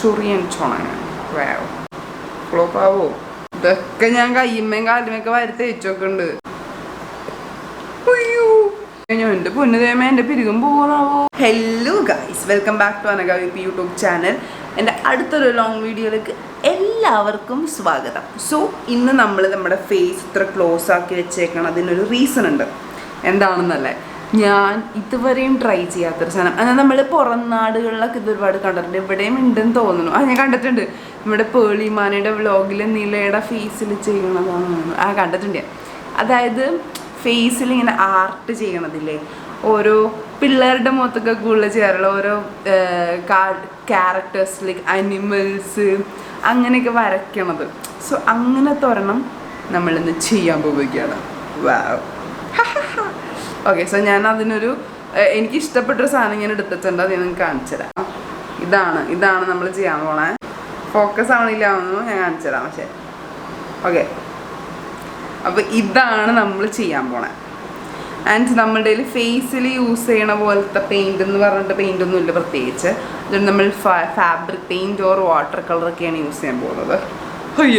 ചൊറിയൻ ചുണങ്ങൻ. വാവ്, ഫ്ലോപ്പാവോ? ഇതൊക്കെ ഞാൻ കയ്യുമ്മയും കാലുമൊക്കെ വരി തേച്ചൊക്കെ ഉണ്ട്. എന്റെ പൊന്നുദേമ എന്റെ പിരികും പോകാനാവോ. Hello guys, welcome back to Anagha VP YouTube channel. എൻ്റെ അടുത്തൊരു ലോങ് വീഡിയോയിലേക്ക് എല്ലാവർക്കും സ്വാഗതം. സോ ഇന്ന് നമ്മൾ നമ്മുടെ ഫേസ് ഇത്ര ക്ലോസ് ആക്കി വെച്ചേക്കണം. അതിനൊരു റീസൺ ഉണ്ട്. എന്താണെന്നല്ലേ, ഞാൻ ഇതുവരെയും ട്രൈ ചെയ്യാത്തൊരു സാധനം. എന്നാൽ നമ്മൾ പുറം നാടുകളിലൊക്കെ ഇത് ഒരുപാട് കണ്ടിട്ടുണ്ട്. ഇവിടെയും ഉണ്ടെന്ന് തോന്നുന്നു. ഞാൻ കണ്ടിട്ടുണ്ട്. നമ്മുടെ പേളിമാനയുടെ വ്ളോഗിൽ നിലയുടെ ഫേസിൽ ചെയ്യണതാണ് കണ്ടിട്ടുണ്ട്. അതായത് ഫേസിൽ ഇങ്ങനെ ആർട്ട് ചെയ്യണതില്ലേ, ഓരോ പിള്ളേരുടെ മുഖത്തൊക്കെ കൂടുതൽ ചെയ്യാറുള്ള ഓരോ ക്യാരക്ടേഴ്സ് ലൈക്ക് അനിമൽസ് അങ്ങനെയൊക്കെ വരയ്ക്കണത്. സോ അങ്ങനത്തെ ഒരെണ്ണം നമ്മളിന്ന് ചെയ്യാൻ പോവുകയാണ്. വാവ്. ഓക്കെ, സോ ഞാൻ അതിനൊരു എനിക്കിഷ്ടപ്പെട്ടൊരു സാധനം ഞാൻ എടുത്തിട്ടുണ്ട്. അത് ഞാൻ നിങ്ങൾക്ക് കാണിച്ചു തരാം. ഇതാണ് നമ്മൾ ചെയ്യാൻ പോണേ. ഫോക്കസ് ആവണില്ലാവുന്നു, ഞാൻ കാണിച്ചു തരാം. പക്ഷേ ഓക്കെ, അപ്പോൾ ഇതാണ് നമ്മൾ ചെയ്യാൻ പോണേ. ആൻഡ് നമ്മളുടെ ഫേസിൽ യൂസ് ചെയ്യണ പോലത്തെ പെയിൻറ് എന്ന് പറഞ്ഞിട്ട് പെയിൻ്റ് ഒന്നും ഇല്ല പ്രത്യേകിച്ച്. അതുകൊണ്ട് നമ്മൾ ഫാബ്രിക് പെയിൻറ് ഓർ വാട്ടർ കളറൊക്കെയാണ് യൂസ് ചെയ്യാൻ പോകുന്നത്.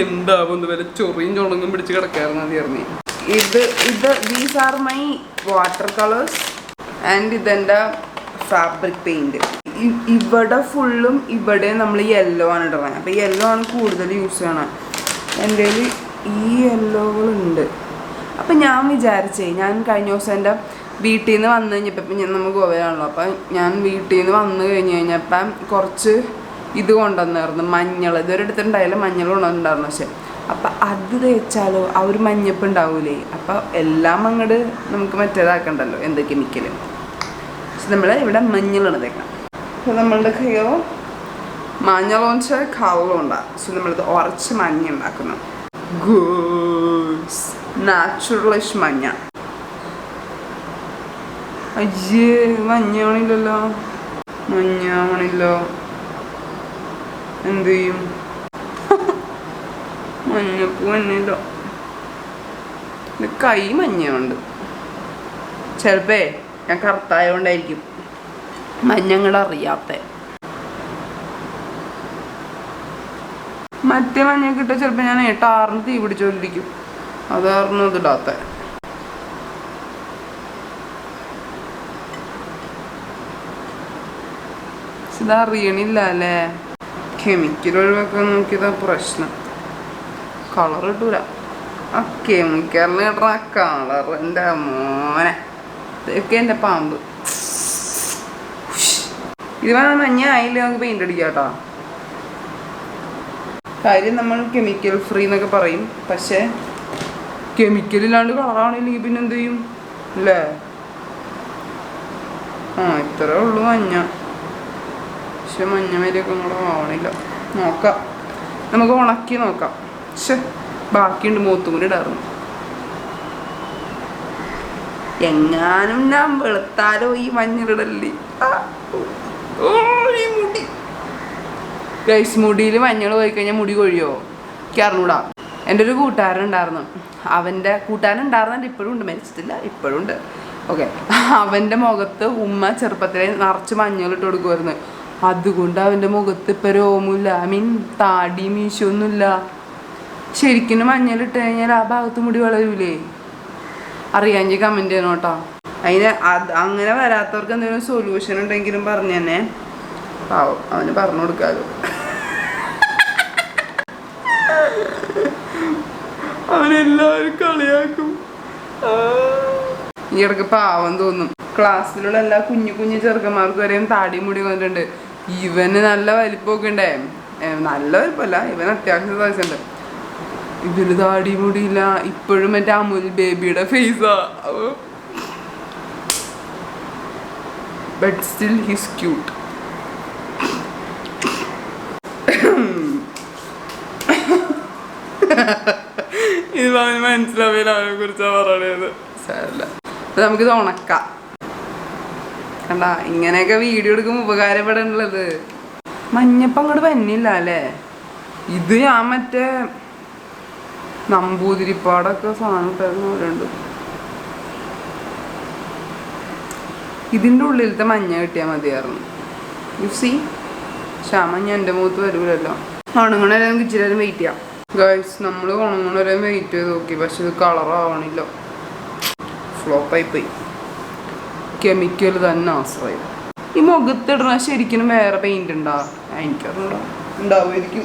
എന്താവുന്ന വരെ ചൊറിയും ചുണങ്ങും പിടിച്ച് കിടക്കാറുണ്ട് തീർന്നി. These are my water colours and ഇതെൻ്റെ ഫാബ്രിക് പെയിൻറ്. ഇവിടെ ഫുള്ളും ഇവിടെ നമ്മൾ യെല്ലോ ആണ് ഇടുന്നത്. അപ്പോൾ യെല്ലോ ആണ് കൂടുതൽ യൂസ് ചെയ്യണം. എൻ്റെ ഈ യെല്ലോകളുണ്ട്. അപ്പം ഞാൻ വിചാരിച്ചേ, ഞാൻ കഴിഞ്ഞ ദിവസം എൻ്റെ വീട്ടിൽ നിന്ന് വന്നു കഴിഞ്ഞപ്പോൾ നമ്മൾ ഗോവയിലാണല്ലോ. അപ്പം ഞാൻ വീട്ടിൽ നിന്ന് വന്നു കഴിഞ്ഞപ്പം കുറച്ച് ഇത് കൊണ്ടുവന്നായിരുന്നു, മഞ്ഞൾ. ഇതുവരെ എടുത്തിട്ടുണ്ടായാലും മഞ്ഞൾ കൊണ്ടുവന്നിട്ടുണ്ടായിരുന്നു. പക്ഷേ അപ്പം അത് തേച്ചാലോ ആ ഒരു മഞ്ഞപ്പ് ഉണ്ടാവൂലേ. അപ്പം എല്ലാം അങ്ങോട്ട് നമുക്ക് മറ്റേതാക്കണ്ടല്ലോ, എന്ത് കെമിക്കൽ. പക്ഷെ നമ്മൾ ഇവിടെ മഞ്ഞളാണ് തേക്കണം. അപ്പോൾ നമ്മളുടെ കയ്യോ മഞ്ഞളോച്ച കളറും ഉണ്ടാകും. സോ നമ്മളിത് ഉറച്ച് മഞ്ഞ ഉണ്ടാക്കുന്നു. ഗൂസ് നാച്ചുറലിഷ് മഞ്ഞ. അയ്യേ, മഞ്ഞാണില്ലല്ലോ. എന്ത് ചെയ്യും? മഞ്ഞപ്പൂ മഞ്ഞല്ലോ. കൈ മഞ്ഞയുണ്ട്. ചിലപ്പേ ഞാൻ കറുത്തായോണ്ടായിരിക്കും മഞ്ഞങ്ങൾ അറിയാത്ത. മറ്റേ മഞ്ഞ കിട്ടാൻ ചിലപ്പോൾ ഞാൻ ടാറിന് തീ പിടിച്ചോണ്ടിരിക്കും. അതായിരുന്നു ഇതിടാത്ത. ഇതറിയണില്ല അല്ലേ. കെമിക്കൽ ഒഴിവാക്കാൻ നോക്കിയതാ പ്രശ്നം. കളർ ഇട്ടൂല. ആ കെമിക്കലിന് ഇടണ കളർ എൻ്റെ മോനെ. ഇതൊക്കെ എൻ്റെ പാമ്പ്. ഇത് വേണം മഞ്ഞ ആയില്ല, നമുക്ക് പെയിൻ്റ് അടിക്കാം കേട്ടോ. കാര്യം നമ്മൾ കെമിക്കൽ ഫ്രീ എന്നൊക്കെ പറയും. പക്ഷേ കെമിക്കലില്ലാണ്ട് കളറാണില്ലെങ്കിൽ പിന്നെ എന്ത് ചെയ്യും അല്ലേ. ഇത്രേ ഉള്ളൂ മഞ്ഞ. പക്ഷെ മഞ്ഞ വരെയൊക്കെ കൂടെ ആവണില്ല. നോക്കാം, നമുക്ക് ഉണക്കി നോക്കാം. പക്ഷെ ബാക്കിയുണ്ട്, മൂത്തും കൂടി ഇടാറുണ്ട്. എങ്ങാനും ഞാൻ വെളുത്താലോ ഈ മഞ്ഞളിടല്ലേ. ഈ മുടി ഗൈസ്, മുടിയിൽ മഞ്ഞൾ പോയി കഴിഞ്ഞാൽ മുടി കൊഴിയോ എനിക്ക് അറിഞ്ഞൂടാ. എൻ്റെ ഒരു കൂട്ടുകാരനുണ്ടായിരുന്നു. അവൻ്റെ കൂട്ടുകാരനുണ്ടായിരുന്നുണ്ട്, ഇപ്പോഴും ഉണ്ട്, മരിച്ചിട്ടില്ല, ഇപ്പോഴും ഉണ്ട്. ഓക്കെ, അവൻ്റെ മുഖത്ത് ഉമ്മ ചെറുപ്പത്തിലെ നിറച്ച് മഞ്ഞൾ ഇട്ട് കൊടുക്കുമായിരുന്നു. അതുകൊണ്ട് അവൻ്റെ മുഖത്ത് ഇപ്പം രോമില്ല, താടി മീശൊന്നുമില്ല. ശരിക്കും മഞ്ഞളിട്ട് കഴിഞ്ഞാൽ ആ ഭാഗത്ത് മുടി വളരൂലേ? അറിയാമെങ്കിൽ കമൻറ്റ് ചെയ്യണം കേട്ടോ. അങ്ങനെ വരാത്തവർക്ക് എന്തെങ്കിലും സൊല്യൂഷൻ ഉണ്ടെങ്കിലും പറഞ്ഞു തന്നെ. പാവം, അവന് പറഞ്ഞു കൊടുക്കാമല്ലോ. അവനെല്ലാവരും കളിയാക്കും. ഈ ഇടയ്ക്ക് പാവം തോന്നും. ക്ലാസ്സിലുള്ള എല്ലാ കുഞ്ഞു കുഞ്ഞു ചെറുക്കന്മാർക്ക് വരെയും താടി മുടി വന്നിട്ടുണ്ട്. ഇവന് നല്ല വലിപ്പമൊക്കെ ഉണ്ടേ. നല്ല വലിപ്പമല്ല, ഇവന് അത്യാവശ്യം വയസ്സുണ്ട്. ഇവന് താടി മുടിയില്ല. ഇപ്പോഴും മറ്റേ അമുൽ ബേബിയുടെ ഫേസാ. But still his cute. ഇത് അവന് മനസ്സിലാവില്ല, അവനെ കുറിച്ചാ പറയണത്. സാരല്ല, നമുക്കിത് ഉണക്കാം. കണ്ടാ, ഇങ്ങനെയൊക്കെ വീഡിയോ എടുക്കുമ്പോൾ ഉപകാരപ്പെടാനുള്ളത്. മഞ്ഞപ്പം അങ്ങോട്ട് പന്നില്ല അല്ലേ. ഇത് ഞാൻ മറ്റേ നമ്പൂതിരിപ്പാടൊക്കെ സാധനം ഇട്ടായിരുന്നു. ഇതിൻ്റെ ഉള്ളിലത്തെ മഞ്ഞ കിട്ടിയാൽ മതിയായിരുന്നു. യു സി ക്ഷാമ ഞാൻ എൻ്റെ മുഖത്ത് വരൂലല്ലോ. ഉണങ്ങണവരെ നമുക്ക് ഇച്ചിരി നേരം വെയിറ്റ് ചെയ്യാം ഗൈസ്. നമ്മൾ ഉണങ്ങണവരെ വെയിറ്റ് ചെയ്ത് നോക്കി, പക്ഷെ ഇത് കളറാവണില്ല. ഫ്ലോപ്പായി പോയി. കെമിക്കൽ തന്നെ ആശ്രയം. ഈ മുഖത്തിടണ ശരിക്കും വേറെ പെയിന്റ് ഉണ്ടാവും, എനിക്കറിഞ്ഞൂടാ, ഉണ്ടാവുമായിരിക്കും.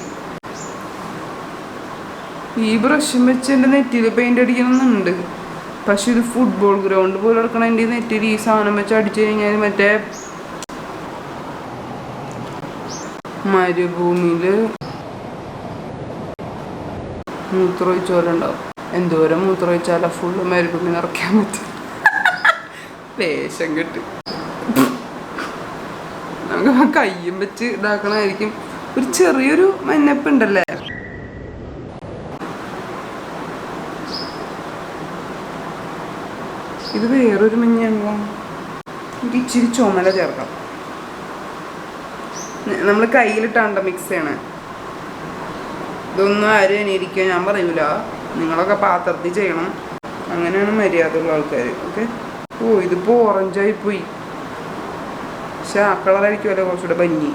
ഈ ബ്രഷും വെച്ച് എൻ്റെ നെറ്റിയിൽ പെയിന്റ് അടിക്കണമെന്നുണ്ട്, പക്ഷെ ഇത് ഫുട്ബോൾ ഗ്രൗണ്ട് പോലെ എടുക്കണം. എൻ്റെ നെറ്റിയിൽ ഈ സാധനം വെച്ച് അടിച്ചു കഴിഞ്ഞാൽ മറ്റേ മരുഭൂമിയിൽ മൂത്രമൊഴിച്ച പോലെ ഉണ്ടാവും. എന്തോരം മൂത്രമൊഴിച്ചാലും ഫുള്ള് മരുഭൂമി നിറയ്ക്കാൻ പറ്റും. ലേശം കിട്ടും. നമുക്ക് കയ്യും വെച്ച് ഇതാക്കണമായിരിക്കും. ഒരു ചെറിയൊരു മഞ്ഞപ്പുണ്ടല്ലേ. ഇത് വേറൊരു മഞ്ഞാണോ? എനിക്ക് ഇച്ചിരി ചുമല ചേർക്കാം. നമ്മൾ കയ്യിലിട്ടാണ്ട മിക്സ് ചെയ്യണേ. ഇതൊന്നും ആരും അനുകരിക്കുക ഞാൻ പറയൂല, നിങ്ങളൊക്കെ പാത്രത്തിൽ ചെയ്യണം. അങ്ങനെയാണ് മര്യാദയുള്ള ആൾക്കാർ. ഓക്കെ. ഓ ഇതിപ്പോൾ ഓറഞ്ചായി പോയി, പക്ഷെ ആ കളറായിരിക്കുമല്ലോ കുറച്ചുകൂടെ ഭംഗി.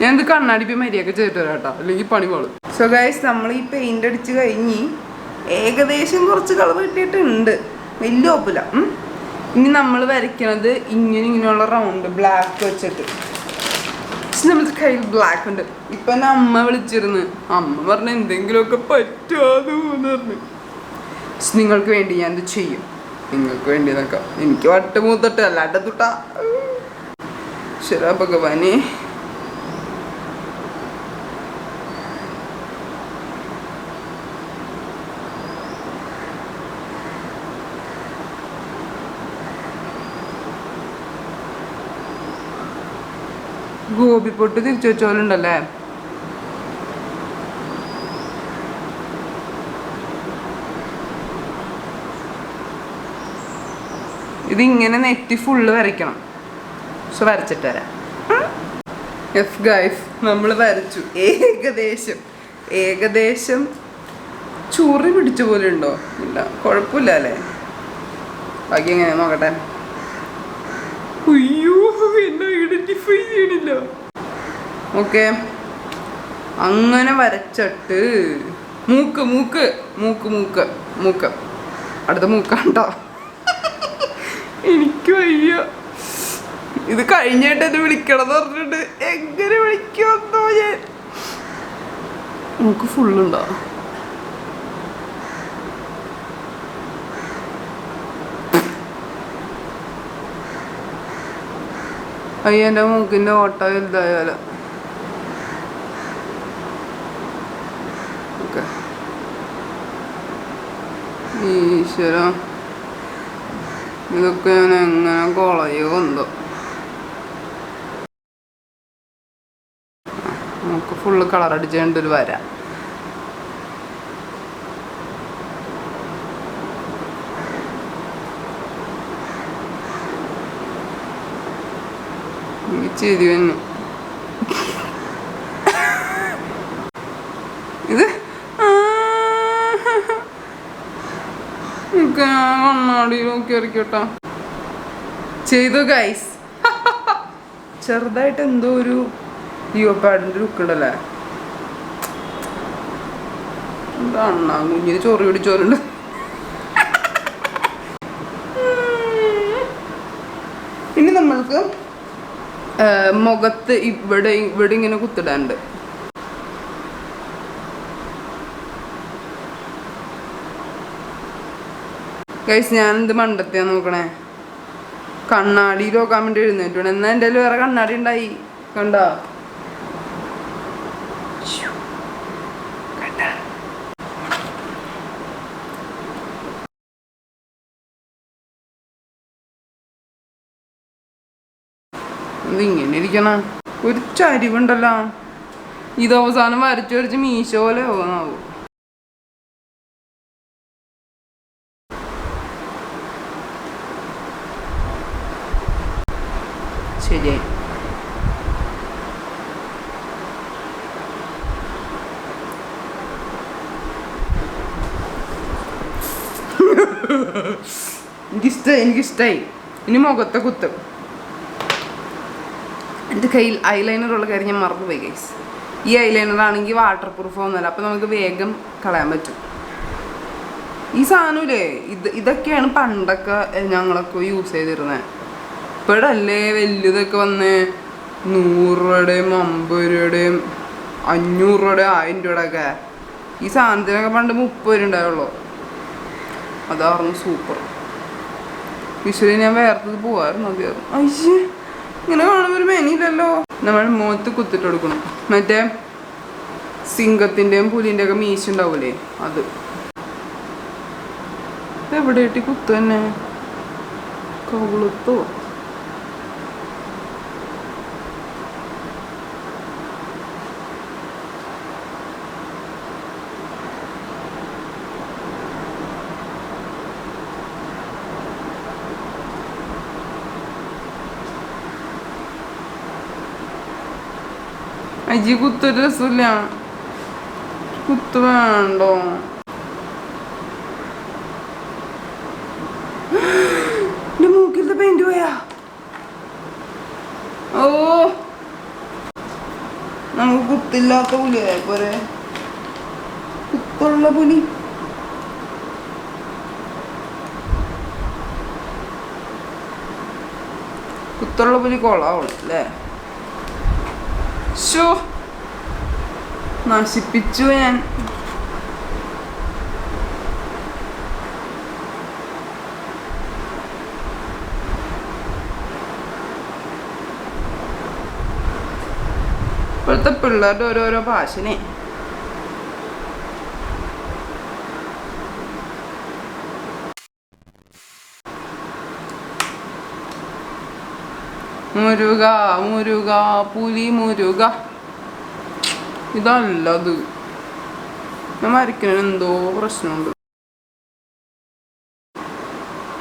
ഞാനിത് കണ്ണാടിപ്പി മര്യാദയൊക്കെ ചെയ്തിട്ട് വരാം കേട്ടോ, അല്ലെങ്കിൽ പണി പോളും. സോ ഗൈസ്, നമ്മൾ ഈ പെയിന്റ് അടിച്ച് കഴിഞ്ഞ് ഏകദേശം കുറച്ച് കളർ കിട്ടിയിട്ടുണ്ട്, വലിയ ഒപ്പില്ല. ഇനി നമ്മൾ വരയ്ക്കണത് ഇങ്ങനെയുള്ള റൗണ്ട് ബ്ലാക്ക് വെച്ചിട്ട്. പക്ഷെ നമ്മുടെ കയ്യിൽ ബ്ലാക്ക് ഉണ്ട്. ഇപ്പം എൻ്റെ അമ്മ വിളിച്ചിരുന്നു, അമ്മ പറഞ്ഞ എന്തെങ്കിലുമൊക്കെ പറ്റുമെന്ന് പറഞ്ഞു. പക്ഷെ നിങ്ങൾക്ക് വേണ്ടി ഞാനിത് ചെയ്യും, നിങ്ങൾക്ക് വേണ്ടി നോക്കാം. എനിക്ക് വട്ട് മൂത്തട്ട് അല്ലാട്ട തൊട്ടാ. ശരാ ഭഗവാനെ. ഗോപിപ്പൊട്ട് തിരിച്ചു വെച്ചോലുണ്ടല്ലേ. ഇതിങ്ങനെ നെറ്റി ഫുള്ള് വരയ്ക്കണം. പക്ഷെ വരച്ചിട്ട് വരാം. എഫ് ഗൈസ്, നമ്മൾ വരച്ചു. ഏകദേശം ചുറി പിടിച്ച പോലെ ഉണ്ടോ? ഇല്ല, കുഴപ്പമില്ല അല്ലേ. ബാക്കി എങ്ങനെ നോക്കട്ടെ. അയ്യോ, എന്നെ ഐഡന്റിഫൈ ചെയ്യണില്ല. ഓക്കെ, അങ്ങനെ വരച്ചിട്ട് മൂക്ക് അടുത്ത മൂക്കാണ്ടോ. എനിക്ക് വയ്യ. ഇത് കഴിഞ്ഞിട്ട് എന്നെ വിളിക്കണം എന്ന് പറഞ്ഞിട്ട് എങ്ങനെ വിളിക്കുമെന്നോ ഞാൻ. മൂക്ക് ഫുള്ളുണ്ടോ? അയ്യ, എൻ്റെ മൂക്കിൻ്റെ ഓട്ട വലുതായാലോ. ഓക്കെ, ഈശ്വര, ഇതൊക്കെ ഞാൻ എങ്ങനെ കൊളയോ എന്തോ. നമുക്ക് ഫുള്ള് കളർ അടിച്ചേണ്ടൊരു വര. ചെയ്തി വന്നു. ഇത് കണ്ണാടി നോക്കി ഇറക്കിയോട്ടാ ചെയ്തു ഗൈസ്. ചെറുതായിട്ട് എന്തോ ഒരു ലിയോപാഡിന്റെ ലുക്ക് ഉണ്ടല്ലേ. എന്താ അണ്ണാ കുഞ്ഞിന് ചൊറി പിടിച്ചോലുണ്ട്. ഇനി നമ്മൾക്ക് മുഖത്ത് ഇവിടെ ഇങ്ങനെ കുത്തിടാനുണ്ട്. ഗൈസ്, ഞാനെന്ത് മണ്ടത്തെയാ നോക്കണേ. കണ്ണാടി നോക്കാൻ വേണ്ടി എഴുന്നേറ്റ്. എന്നാ എൻ്റെ വേറെ കണ്ണാടി ഉണ്ടായി കണ്ടോ. ഇതിങ്ങനെ ഇരിക്കണ ഒരു ചരിവുണ്ടല്ലോ. ഇത് അവസാനം വരച്ച് വരച്ച് മീശ പോലെ ആവും. ശരിയായി. എനിക്കിഷ്ടമായി. ഇനി മുഖത്തെ കുത്തും. എൻ്റെ കയ്യിൽ ഐലൈനർ ഉള്ള കാര്യം ഞാൻ മറന്നുപോയി ഗൈസ്. ഈ ഐലൈനർ ആണെങ്കിൽ വാട്ടർ പ്രൂഫ് ഒന്നുമല്ല, അപ്പം നമുക്ക് വേഗം കളയാൻ പറ്റും. ഈ സാധനമില്ലേ, ഇതൊക്കെയാണ് പണ്ടൊക്കെ ഞങ്ങളൊക്കെ യൂസ് ചെയ്തിരുന്നത്. ഇപ്പോഴല്ലേ വലിയതൊക്കെ വന്ന് 100 രൂപയുടെയും 50 രൂപയുടെയും 500 രൂപയുടെയും 1000 രൂപയുടെ ഒക്കെ. ഈ സാധനത്തിനൊക്കെ പണ്ട് 30 രൂപ ഉണ്ടായുള്ളൂ. അതായിരുന്നു സൂപ്പർ. വിഷുവിന് ഞാൻ വേർത്തത് പോവായിരുന്നു. മതിയായിരുന്നു. അയ്യേ, ഇങ്ങനെ കാണുമ്പോൾ ഒരു മെനിയില്ലല്ലോ. നമ്മൾ മുഖത്ത് കുത്തിട്ട് കൊടുക്കണം. മറ്റേ സിംഗത്തിൻ്റെയും പുലിൻ്റെയൊക്കെ മീശ ഉണ്ടാവൂലേ, അത്. എവിടെ ഇട്ടി കുത്തു തന്നെ? കൗളുത്തോ? അജി കുത്തൊരു രസമില്ല. കുത്ത് വേണ്ടോ? എന്റെ മൂക്കിലത്തെ പെയിന്റ് പോയാ. ഓ, നമുക്ക് കുത്തില്ലാത്ത പുലിയായ പോരെ. കുത്തുള്ള പുലി. കുത്തുള്ള പുലി കൊള്ളാവുള്ളൂ അല്ലേ? ശോ, നശിപ്പിച്ചു ഞാൻ. ഇപ്പോഴത്തെ പിള്ളേരുടെ ഓരോരോ ഭാഷനെ. മുരുക മുരുക പുലി മുരുക. ഇതല്ലത്. ഞാൻ വരയ്ക്കുന്നതിന് എന്തോ പ്രശ്നമുണ്ട്.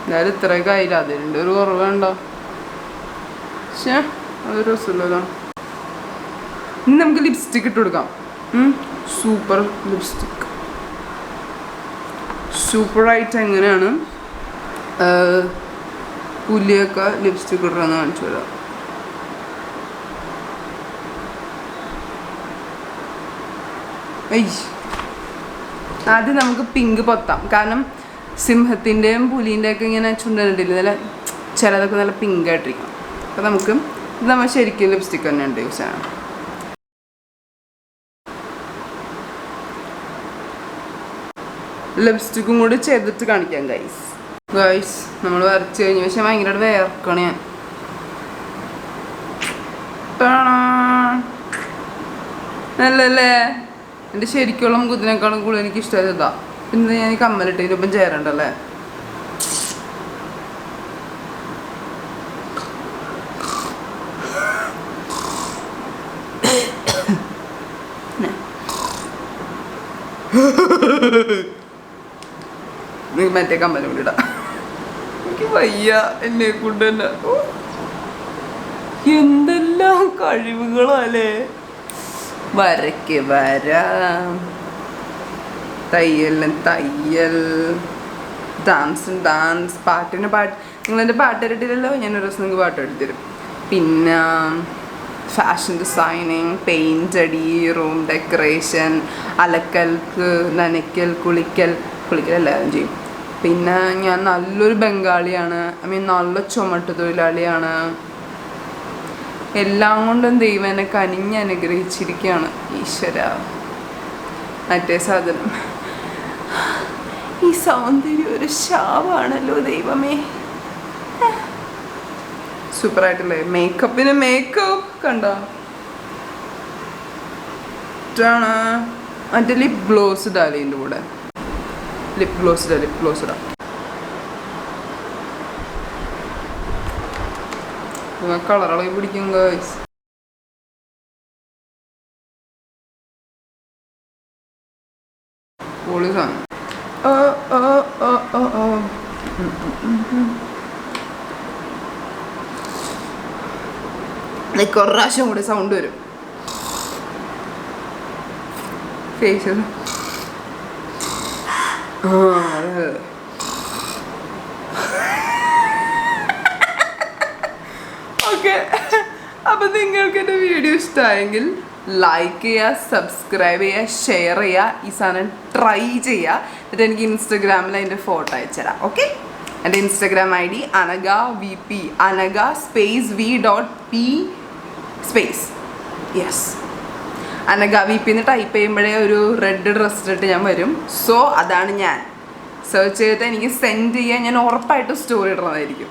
എന്തായാലും ഇത്രയൊക്കെ ആയില്ല. അതിൻ്റെ ഒരു കുറവ് വേണ്ടോ? പക്ഷേ അതൊരു രസമില്ലല്ലോ. ഇനി നമുക്ക് ലിപ്സ്റ്റിക് ഇട്ട് കൊടുക്കാം. Super lipstick. സൂപ്പറായിട്ട് എങ്ങനെയാണ് പുലിയൊക്കെ ലിപ്സ്റ്റിക് ഇടണമെന്ന് കാണിച്ചു തരാം. ആദ്യം നമുക്ക് പിങ്ക് പൊത്താം. കാരണം സിംഹത്തിൻ്റെയും പുലീൻ്റെയൊക്കെ ഇങ്ങനെ ചുണ്ടനിട്ടില്ല, നല്ല ചിലതൊക്കെ നല്ല പിങ്ക് ആയിട്ടിരിക്കണം. അപ്പം നമുക്ക് ഇത് നമ്മൾ ശരിക്കും ലിപ്സ്റ്റിക് തന്നെ ഉണ്ട് യൂസ് ചെയ്യണം. ലിപ്സ്റ്റിക്കും കൂടി ചെയ്തിട്ട് കാണിക്കാം ഗൈസ്. നമ്മൾ വരച്ച് കഴിഞ്ഞ് പക്ഷെ ഭയങ്കരമായിട്ട് വേർക്കണം ഞാൻ. നല്ലല്ലേ? എൻ്റെ ശരിക്കുള്ള മുഖത്തിനേക്കാളും കൂടുതൽ എനിക്ക് ഇഷ്ടമായതാ. പിന്നെ ഞാൻ ഈ കമ്മലിട്ടതിനൊപ്പം ചേരണ്ടല്ലേ. മറ്റേ കമ്മലും കൂടി ഇടാം. എനിക്ക് വയ്യ എന്നെ കൊണ്ട് തന്നെ. എന്തെല്ലാം കഴിവുകളല്ലേ. വരയ്ക്ക് വരാം, തയ്യലിന് തയ്യൽ, ഡാൻസിന് ഡാൻസ്, പാട്ടിന് പാട്ട്. നിങ്ങളെൻ്റെ പാട്ട് ഇരട്ടില്ലല്ലോ, ഞാനൊരു ദിവസം നിങ്ങൾക്ക് പാട്ട് എടുത്തരും. പിന്നെ ഫാഷൻ ഡിസൈനിങ്, പെയിൻ്റ് അടി, റൂം ഡെക്കറേഷൻ, അലക്കൽക്ക്, നനയ്ക്കൽ, കുളിക്കലെല്ലാവരും ചെയ്യും. പിന്നെ ഞാൻ നല്ലൊരു ബംഗാളിയാണ്. നല്ല ചുമട്ട് തൊഴിലാളിയാണ്. എല്ലാം കൊണ്ടും ദൈവം എന്നെ കനിഞ്ഞ് അനുഗ്രഹിച്ചിരിക്കുകയാണ്. ഈശ്വര. മറ്റേ സാധനം, ഈ സൗന്ദര്യം ഒരു ശാപാണല്ലോ ദൈവമേ. സൂപ്പറായിട്ടല്ലേ? മേക്കപ്പിന് മേക്കപ്പ് കണ്ടോ? മറ്റേ ലിപ് ഗ്ലോസ് ഇടാല്ലേ ഇതിൻ്റെ കൂടെ. ലിപ് ഗ്ലോസ് ഇടാം. കളറളകി പിടിക്കും ഗൈസ്. പൊളി സാധനം. കുറേ പ്രാവശ്യം കൂടി സൗണ്ട് വരും. ഫേഷ്യൽ ഓക്കെ, അപ്പം നിങ്ങൾക്ക് എൻ്റെ വീഡിയോ ഇഷ്ടമായെങ്കിൽ ലൈക്ക് ചെയ്യുക, സബ്സ്ക്രൈബ് ചെയ്യുക, ഷെയർ ചെയ്യുക, ഈ സാധനം ട്രൈ ചെയ്യുക. എന്നിട്ട് എനിക്ക് ഇൻസ്റ്റഗ്രാമിൽ അതിൻ്റെ ഫോട്ടോ അയച്ചുതരാം. ഓക്കെ, എൻ്റെ Instagram ID AnagaVP, AnagaV.P yes, AnagaVP എന്ന് ടൈപ്പ് ചെയ്യുമ്പോഴേ ഒരു റെഡ് ഡ്രസ് ഇട്ടിട്ട് ഞാൻ വരും. സോ അതാണ് ഞാൻ. സെർച്ച് ചെയ്തിട്ട് എനിക്ക് സെൻഡ് ചെയ്യാൻ ഞാൻ ഉറപ്പായിട്ടും സ്റ്റോറി ഇടുന്നതായിരിക്കും.